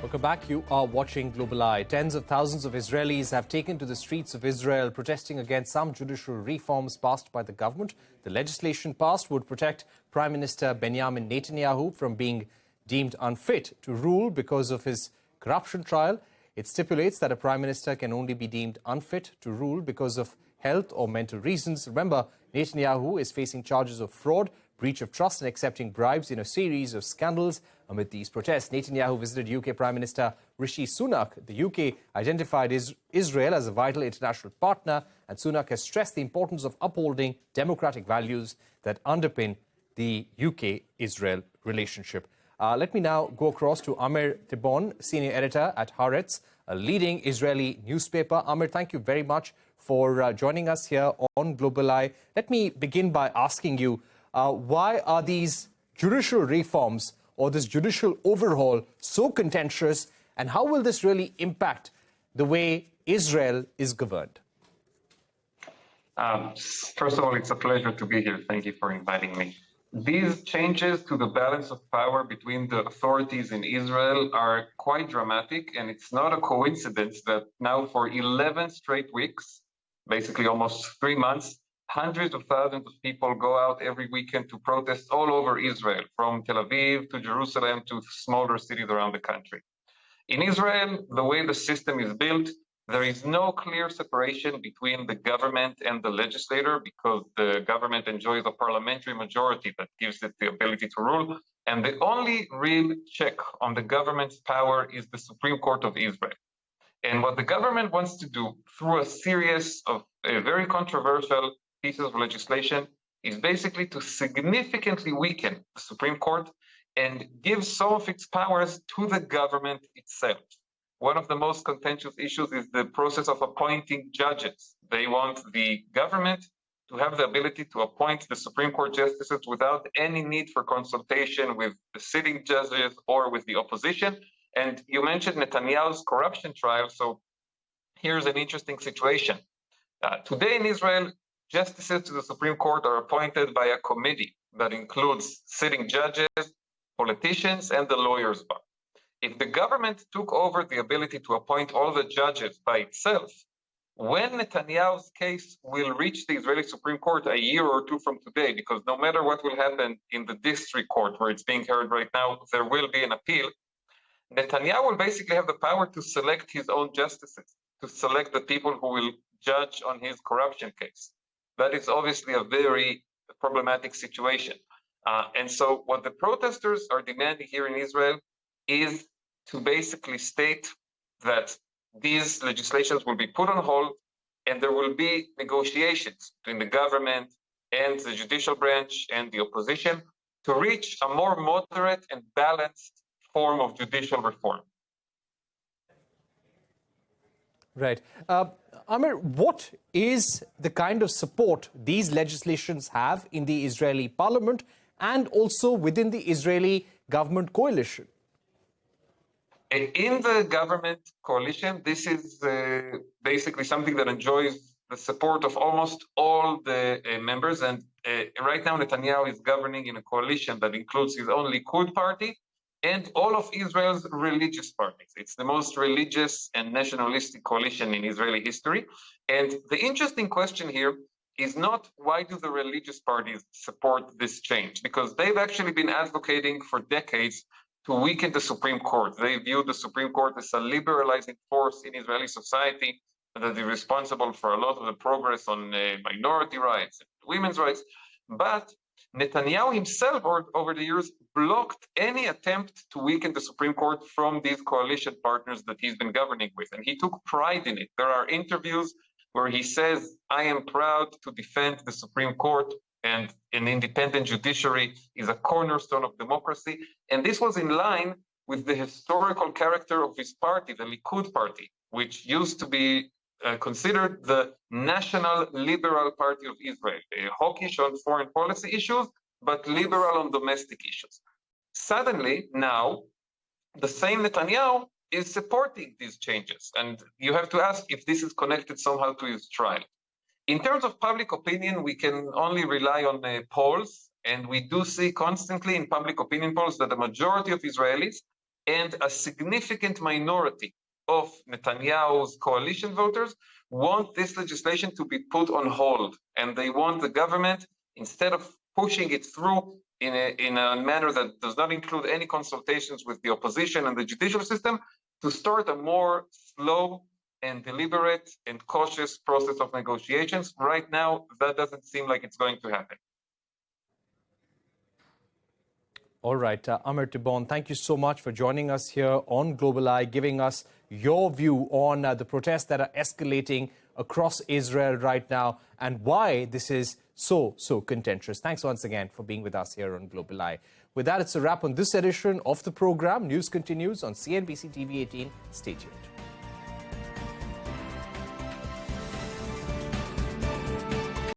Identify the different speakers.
Speaker 1: Welcome back. You are watching Global Eye. Tens of thousands of Israelis have taken to the streets of Israel protesting against some judicial reforms passed by the government. The legislation passed would protect Prime Minister Benjamin Netanyahu from being deemed unfit to rule because of his corruption trial. It stipulates that a Prime Minister can only be deemed unfit to rule because of health or mental reasons. Remember, Netanyahu is facing charges of fraud, breach of trust and accepting bribes in a series of scandals. Amid these protests, Netanyahu visited UK Prime Minister Rishi Sunak. The UK identified Israel as a vital international partner, and Sunak has stressed the importance of upholding democratic values that underpin the UK-Israel relationship. Let me now go across to Amir Tibon, senior editor at Haaretz, a leading Israeli newspaper. Amir, thank you very much for joining us here on Global Eye. Let me begin by asking you, why are these judicial reforms or this judicial overhaul so contentious, and how will this really impact the way Israel is governed?
Speaker 2: First of all, it's a pleasure to be here. Thank you for inviting me. These changes to the balance of power between the authorities in Israel are quite dramatic, and it's not a coincidence that now for 11 straight weeks, basically almost 3 months, hundreds of thousands of people go out every weekend to protest all over Israel, from Tel Aviv to Jerusalem to smaller cities around the country. In Israel, the way the system is built, there is no clear separation between the government and the legislator because the government enjoys a parliamentary majority that gives it the ability to rule. And the only real check on the government's power is the Supreme Court of Israel. And what the government wants to do through a series of very controversial pieces of legislation is basically to significantly weaken the Supreme Court and give some of its powers to the government itself. One of the most contentious issues is the process of appointing judges. They want the government to have the ability to appoint the Supreme Court justices without any need for consultation with the sitting judges or with the opposition. And you mentioned Netanyahu's corruption trial, so here's an interesting situation. Today in Israel, justices to the Supreme Court are appointed by a committee that includes sitting judges, politicians, and the lawyers' bar. If the government took over the ability to appoint all the judges by itself, when Netanyahu's case will reach the Israeli Supreme Court a year or two from today, because no matter what will happen in the district court where it's being heard right now, there will be an appeal, Netanyahu will basically have the power to select his own justices, to select the people who will judge on his corruption case. That is obviously a very problematic situation. And so what the protesters are demanding here in Israel is to basically state that these legislations will be put on hold and there will be negotiations between the government and the judicial branch and the opposition to reach a more moderate and balanced form of judicial reform.
Speaker 1: Right. Amir, what is the kind of support these legislations have in the Israeli parliament and also within the Israeli government coalition?
Speaker 2: In the government coalition, this is basically something that enjoys the support of almost all the members. And right now, Netanyahu is governing in a coalition that includes his own Likud party and all of Israel's religious parties. It's the most religious and nationalistic coalition in Israeli history. And the interesting question here is not why do the religious parties support this change? Because they've actually been advocating for decades to weaken the Supreme Court. They view the Supreme Court as a liberalizing force in Israeli society that is responsible for a lot of the progress on minority rights and women's rights. But Netanyahu himself, over the years, blocked any attempt to weaken the Supreme Court from these coalition partners that he's been governing with, and he took pride in it. There are interviews where he says, I am proud to defend the Supreme Court, and an independent judiciary is a cornerstone of democracy. And this was in line with the historical character of his party, the Likud party, which used to be considered the national liberal party of Israel, hawkish on foreign policy issues, but liberal on domestic issues. Suddenly, now, the same Netanyahu is supporting these changes. And you have to ask if this is connected somehow to his trial. In terms of public opinion, we can only rely on polls, and we do see constantly in public opinion polls that the majority of Israelis and a significant minority of Netanyahu's coalition voters want this legislation to be put on hold. And they want the government, instead of pushing it through in a manner that does not include any consultations with the opposition and the judicial system, to start a more slow and deliberate and cautious process of negotiations. Right now, that doesn't seem like it's going to happen.
Speaker 1: All right, Amir Tibon, thank you so much for joining us here on Global Eye, giving us your view on the protests that are escalating across Israel right now and why this is so contentious. Thanks once again for being with us here on Global Eye. With that, it's a wrap on this edition of the program. News continues on CNBC TV 18. Stay tuned.